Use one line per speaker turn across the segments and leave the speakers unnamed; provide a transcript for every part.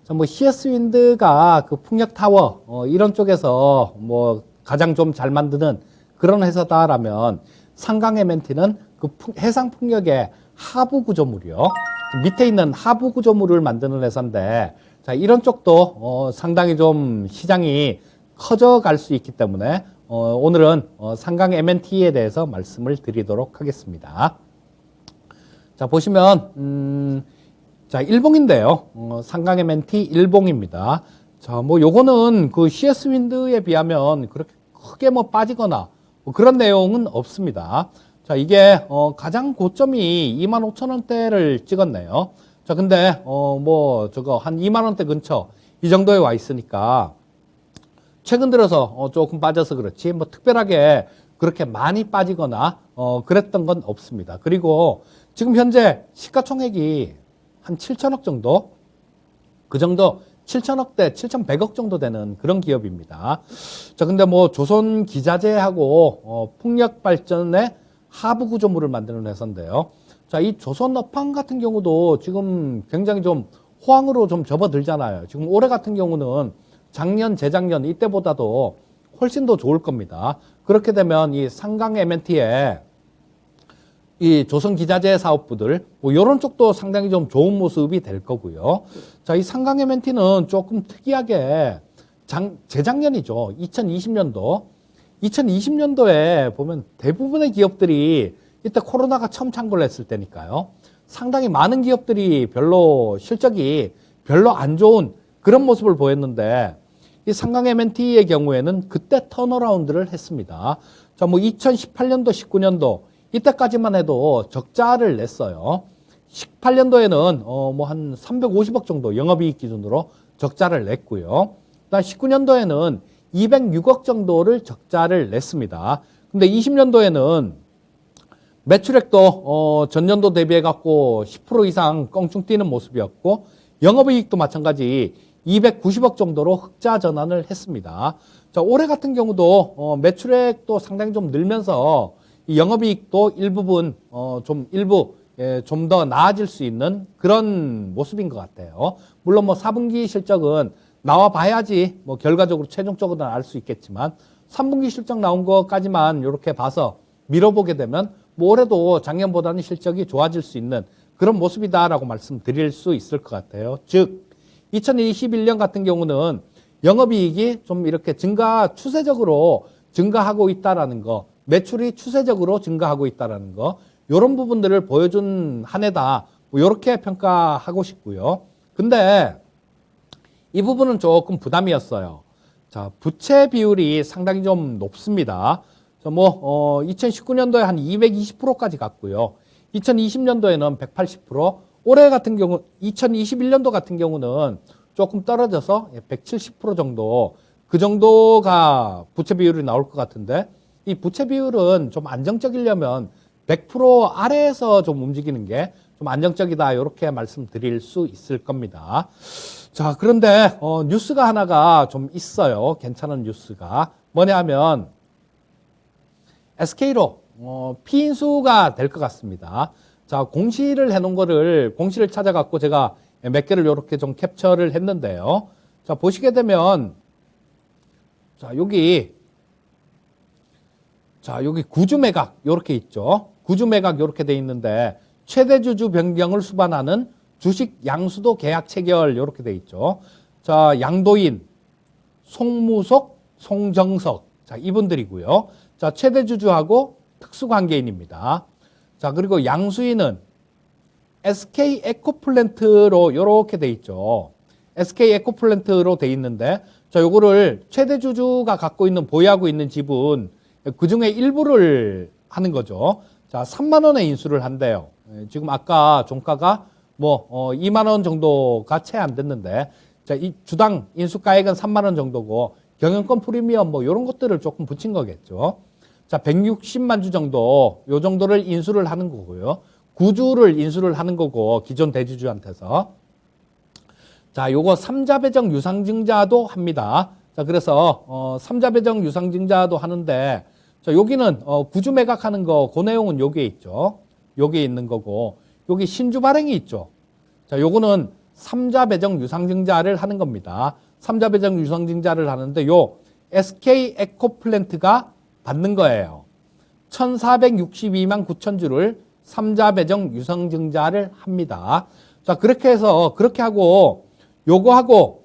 자, 뭐 CS 윈드가 그 풍력 타워 이런 쪽에서 뭐 가장 좀 잘 만드는 그런 회사다라면 상강 MNT는 그 해상 풍력의 하부 구조물이요. 밑에 있는 하부 구조물을 만드는 회사인데, 자, 이런 쪽도 상당히 좀 시장이 커져갈 수 있기 때문에 오늘은 상강 MNT에 대해서 말씀을 드리도록 하겠습니다. 자, 보시면 자, 일봉인데요. 상강 MNT 일봉입니다. 자, 뭐 요거는 그 CS 윈드에 비하면 그렇게 크게 뭐 빠지거나 뭐 그런 내용은 없습니다. 자, 이게 가장 고점이 25,000원대를 찍었네요. 자, 근데 뭐 저거 한 2만 원대 근처 이 정도에 와 있으니까 최근 들어서 조금 빠져서 그렇지 뭐 특별하게 그렇게 많이 빠지거나 그랬던 건 없습니다. 그리고 지금 현재 시가총액이 한 7천억 정도, 그 정도 7천억대, 7,100억 정도 되는 그런 기업입니다. 자, 근데 뭐 조선 기자재하고 풍력 발전의 하부 구조물을 만드는 회사인데요. 자, 이 조선 업황 같은 경우도 지금 굉장히 좀 호황으로 좀 접어들잖아요. 지금 올해 같은 경우는 작년, 재작년 이때보다도 훨씬 더 좋을 겁니다. 그렇게 되면 이 상강 MNT에 이 조선 기자재 사업부들 뭐 이런 쪽도 상당히 좀 좋은 모습이 될 거고요. 자, 이 상강 MNT는 조금 특이하게 재작년이죠. 2020년도에 보면 대부분의 기업들이 이때 코로나가 처음 창궐 했을 때니까요. 상당히 많은 기업들이 별로 실적이 별로 안 좋은 그런 모습을 보였는데 이 상강 MNT의 경우에는 그때 턴어라운드를 했습니다. 자, 뭐 2018년도, 19년도 이때까지만 해도 적자를 냈어요. 18년도에는 뭐 한 350억 정도 영업이익 기준으로 적자를 냈고요. 그다음 19년도에는 206억 정도를 적자를 냈습니다. 근데 20년도에는 매출액도 전년도 대비해 갖고 10% 이상 껑충 뛰는 모습이었고 영업이익도 마찬가지 290억 정도로 흑자 전환을 했습니다. 자, 올해 같은 경우도 매출액도 상당히 좀 늘면서 이 영업이익도 일부분 일부 좀 더 나아질 수 있는 그런 모습인 것 같아요. 물론 뭐 4분기 실적은 나와 봐야지 뭐 결과적으로 최종적으로는 알 수 있겠지만 3분기 실적 나온 것까지만 이렇게 봐서 밀어보게 되면 뭐 올해도 작년보다는 실적이 좋아질 수 있는 그런 모습이다라고 말씀드릴 수 있을 것 같아요. 즉 2021년 같은 경우는 영업이익이 좀 이렇게 추세적으로 증가하고 있다라는 거, 매출이 추세적으로 증가하고 있다라는 거, 이런 부분들을 보여준 한 해다. 뭐 이렇게 평가하고 싶고요. 근데 이 부분은 조금 부담이었어요. 자, 부채 비율이 상당히 좀 높습니다. 뭐 2019년도에 한 220%까지 갔고요. 2020년도에는 180%, 올해 같은 경우 2021년도 같은 경우는 조금 떨어져서 170% 정도, 그 정도가 부채 비율이 나올 것 같은데 이 부채 비율은 좀 안정적이려면 100% 아래에서 좀 움직이는 게 좀 안정적이다 이렇게 말씀드릴 수 있을 겁니다. 자, 그런데 뉴스가 하나가 좀 있어요. 괜찮은 뉴스가 뭐냐 하면 SK로 피인수가 될 것 같습니다. 자, 공시를 해놓은 거를 공시를 찾아갖고 제가 몇 개를 이렇게 좀 캡처를 했는데요. 자, 보시게 되면 여기 구주 매각 이렇게 있죠. 구주 매각 이렇게 돼 있는데 최대 주주 변경을 수반하는 주식 양수도 계약 체결 이렇게 돼 있죠. 자, 양도인, 송무석, 송정석. 자, 이분들이고요. 자, 최대 주주하고 특수관계인입니다. 자, 그리고 양수인은 SK 에코플랜트로 이렇게 돼 있죠. SK 에코플랜트로 돼 있는데 자, 요거를 최대 주주가 갖고 있는 보유하고 있는 지분 그 중에 일부를 하는 거죠. 자, 3만 원에 인수를 한대요. 지금 아까 종가가 뭐 2만 원 정도가 채 안 됐는데 자, 이 주당 인수가액은 3만 원 정도고 경영권 프리미엄 뭐 이런 것들을 조금 붙인 거겠죠. 자, 160만 주 정도 요 정도를 인수를 하는 거고요. 9주를 인수를 하는 거고 기존 대주주한테서 자, 요거 3자 배정 유상증자도 합니다. 자, 그래서 3자 배정 유상증자도 하는데 자, 여기는 구주 매각하는 거 그 내용은 여기에 있죠. 여기에 있는 거고 여기 신주 발행이 있죠. 자, 요거는 삼자 배정 유상증자를 하는 겁니다. 삼자 배정 유상증자를 하는데 요 SK 에코플랜트가 받는 거예요. 1462만 9천 주를 삼자 배정 유상증자를 합니다. 자, 그렇게 해서 그렇게 하고 요거하고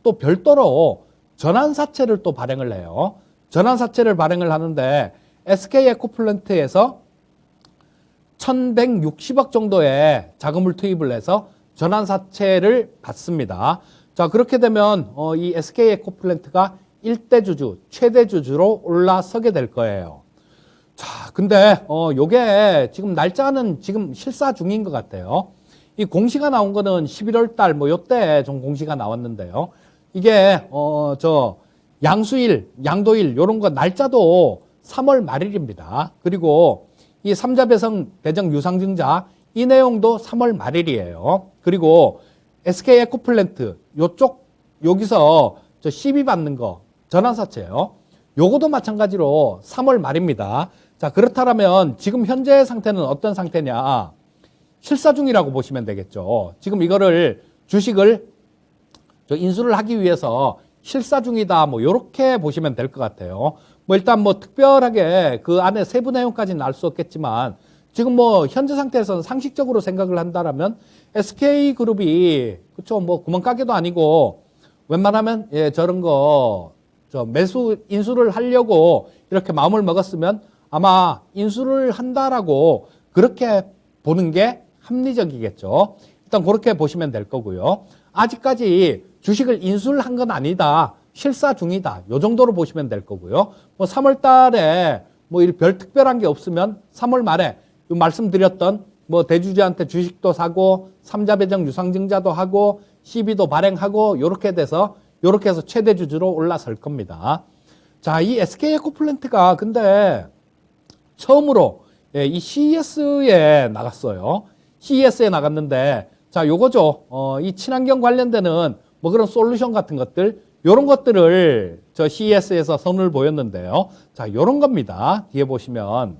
또 별도로 전환사채를 또 발행을 해요. 전환사채를 발행을 하는데 SK 에코플랜트에서 1160억 정도의 자금을 투입을 해서 전환사채를 받습니다. 자, 그렇게 되면 이 SK 에코플랜트가 1대 주주, 최대 주주로 올라서게 될 거예요. 자, 근데 요게 지금 날짜는 지금 실사 중인 것 같아요. 이 공시가 나온 거는 11월 달 뭐 요때 좀 공시가 나왔는데요. 이게 저 양수일, 양도일 요런 거 날짜도 3월 말일입니다. 그리고 이 삼자 배정 유상증자 이 내용도 3월 말일이에요. 그리고 SK 에코플랜트 요쪽 여기서 저 시비 받는 거 전환사채요. 요거도 마찬가지로 3월 말입니다. 자, 그렇다면 지금 현재 상태는 어떤 상태냐? 실사 중이라고 보시면 되겠죠. 지금 이거를 주식을 인수를 하기 위해서 실사 중이다. 뭐 요렇게 보시면 될 것 같아요. 뭐 일단 뭐 특별하게 그 안에 세부 내용까지는 알 수 없겠지만 지금 뭐 현재 상태에서는 상식적으로 생각을 한다라면 SK그룹이 그쵸 뭐 구멍가게도 아니고 웬만하면 예 저런 거 저 매수 인수를 하려고 이렇게 마음을 먹었으면 아마 인수를 한다라고 그렇게 보는 게 합리적이겠죠. 일단 그렇게 보시면 될 거고요. 아직까지 주식을 인수를 한 건 아니다. 실사 중이다. 요 정도로 보시면 될 거고요. 뭐 3월 달에 뭐 별 특별한 게 없으면 3월 말에 말씀드렸던 뭐 대주주한테 주식도 사고 삼자 배정 유상증자도 하고 CB도 발행하고 요렇게 돼서 요렇게 해서 최대 주주로 올라설 겁니다. 자, 이 SK 에코플랜트가 근데 처음으로 이 CES에 나갔어요. CES에 나갔는데 자, 요거죠. 이 친환경 관련되는 뭐 그런 솔루션 같은 것들 요런 것들을 저 CES에서 선을 보였는데요. 자, 요런 겁니다. 뒤에 보시면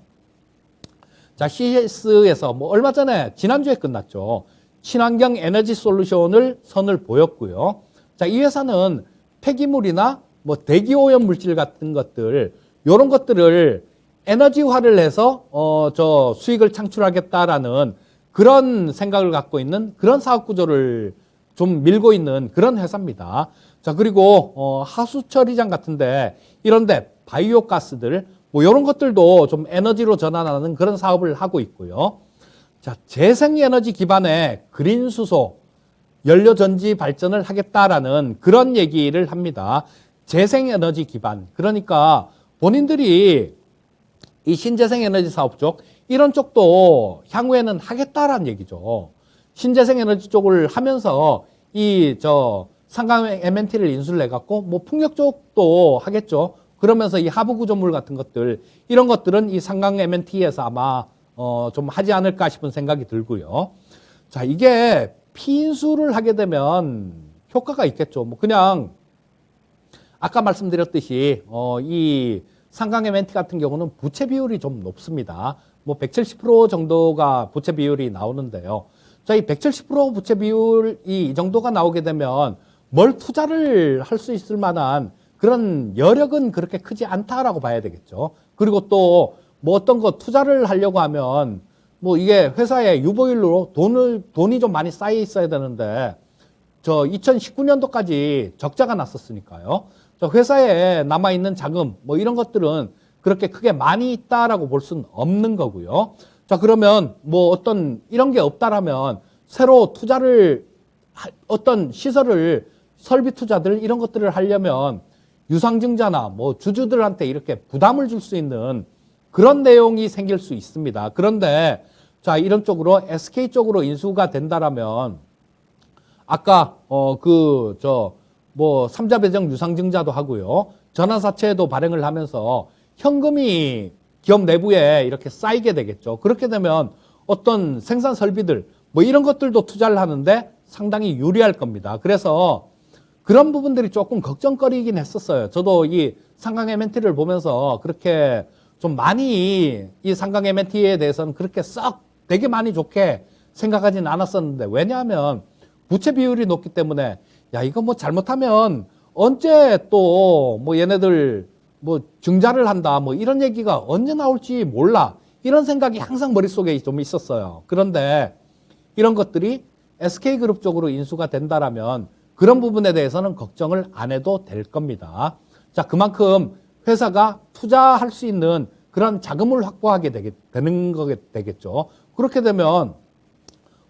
자, CES에서 뭐 얼마 전에 지난주에 끝났죠. 친환경 에너지 솔루션을 선을 보였고요. 자, 이 회사는 폐기물이나 뭐 대기오염 물질 같은 것들 요런 것들을 에너지화를 해서 저 수익을 창출하겠다라는 그런 생각을 갖고 있는 그런 사업 구조를 좀 밀고 있는 그런 회사입니다. 자, 그리고 하수 처리장 같은데 이런데 바이오 가스들 뭐 이런 것들도 좀 에너지로 전환하는 그런 사업을 하고 있고요. 자, 재생에너지 기반의 그린 수소 연료 전지 발전을 하겠다라는 그런 얘기를 합니다. 재생에너지 기반. 그러니까 본인들이 이 신재생에너지 사업 쪽 이런 쪽도 향후에는 하겠다라는 얘기죠. 신재생에너지 쪽을 하면서 이 상강 MNT를 인수를 해갖고 뭐 풍력 쪽도 하겠죠. 그러면서 이 하부 구조물 같은 것들 이런 것들은 이 상강 MNT에서 아마 좀 하지 않을까 싶은 생각이 들고요. 자, 이게 피인수를 하게 되면 효과가 있겠죠. 뭐 그냥 아까 말씀드렸듯이 이 상강 MNT 같은 경우는 부채 비율이 좀 높습니다. 뭐 170% 정도가 부채 비율이 나오는데요. 자, 이 170% 부채 비율이 이 정도가 나오게 되면 뭘 투자를 할 수 있을 만한 그런 여력은 그렇게 크지 않다라고 봐야 되겠죠. 그리고 또 뭐 어떤 거 투자를 하려고 하면 뭐 이게 회사에 유보율로 돈이 좀 많이 쌓여 있어야 되는데 2019년도까지 적자가 났었으니까요. 회사에 남아있는 자금 뭐 이런 것들은 그렇게 크게 많이 있다라고 볼 수는 없는 거고요. 자, 그러면 뭐 어떤 이런 게 없다라면 새로 투자를 어떤 시설을 설비 투자들 이런 것들을 하려면 유상증자나 뭐 주주들한테 이렇게 부담을 줄 수 있는 그런 내용이 생길 수 있습니다. 그런데 자, 이런 쪽으로 SK 쪽으로 인수가 된다라면 아까 뭐 삼자 배정 유상증자도 하고요. 전환사채도 발행을 하면서 현금이 기업 내부에 이렇게 쌓이게 되겠죠. 그렇게 되면 어떤 생산 설비들 뭐 이런 것들도 투자를 하는데 상당히 유리할 겁니다. 그래서 그런 부분들이 조금 걱정거리긴 했었어요. 저도 이 상강 MNT를 보면서 그렇게 좀 많이 이 상강 MNT에 대해서는 그렇게 썩 되게 많이 좋게 생각하지는 않았었는데 왜냐하면 부채 비율이 높기 때문에 야, 이거 뭐 잘못하면 언제 또 뭐 얘네들 뭐 증자를 한다 뭐 이런 얘기가 언제 나올지 몰라. 이런 생각이 항상 머릿속에 좀 있었어요. 그런데 이런 것들이 SK그룹 쪽으로 인수가 된다라면 그런 부분에 대해서는 걱정을 안 해도 될 겁니다. 자, 그만큼 회사가 투자할 수 있는 그런 자금을 확보하게 되는 거게 되겠죠. 그렇게 되면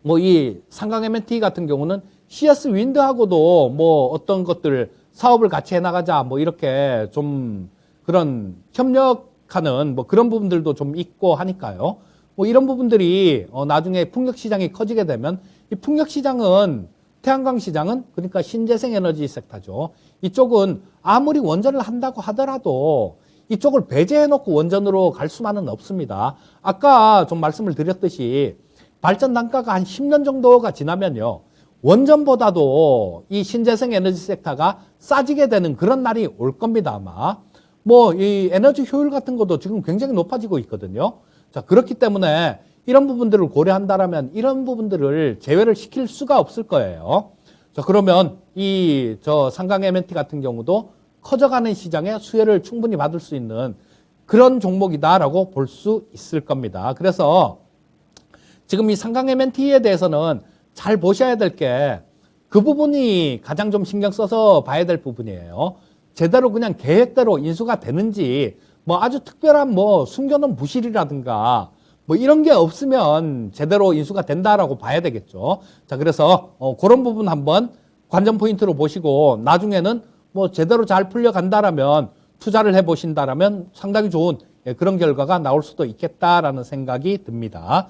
뭐 이 상강 M&T 같은 경우는 CS 윈드하고도 뭐 어떤 것들 사업을 같이 해나가자 뭐 이렇게 좀 그런 협력하는 뭐 그런 부분들도 좀 있고 하니까요. 뭐 이런 부분들이 나중에 풍력 시장이 커지게 되면 이 풍력 시장은 태양광 시장은 그러니까 신재생 에너지 섹터죠. 이쪽은 아무리 원전을 한다고 하더라도 이쪽을 배제해놓고 원전으로 갈 수만은 없습니다. 아까 좀 말씀을 드렸듯이 발전 단가가 한 10년 정도가 지나면요. 원전보다도 이 신재생 에너지 섹터가 싸지게 되는 그런 날이 올 겁니다, 아마. 뭐, 이 에너지 효율 같은 것도 지금 굉장히 높아지고 있거든요. 자, 그렇기 때문에 이런 부분들을 고려한다라면 이런 부분들을 제외를 시킬 수가 없을 거예요. 자, 그러면 이 상강 M&T 같은 경우도 커져가는 시장에 수혜를 충분히 받을 수 있는 그런 종목이다라고 볼 수 있을 겁니다. 그래서 지금 이 상강 M&T에 대해서는 잘 보셔야 될 게 그 부분이 가장 좀 신경 써서 봐야 될 부분이에요. 제대로 그냥 계획대로 인수가 되는지 뭐 아주 특별한 뭐 숨겨놓은 부실이라든가 뭐 이런 게 없으면 제대로 인수가 된다라고 봐야 되겠죠. 자, 그래서 그런 부분 한번 관전 포인트로 보시고 나중에는 뭐 제대로 잘 풀려간다라면 투자를 해보신다라면 상당히 좋은 그런 결과가 나올 수도 있겠다라는 생각이 듭니다.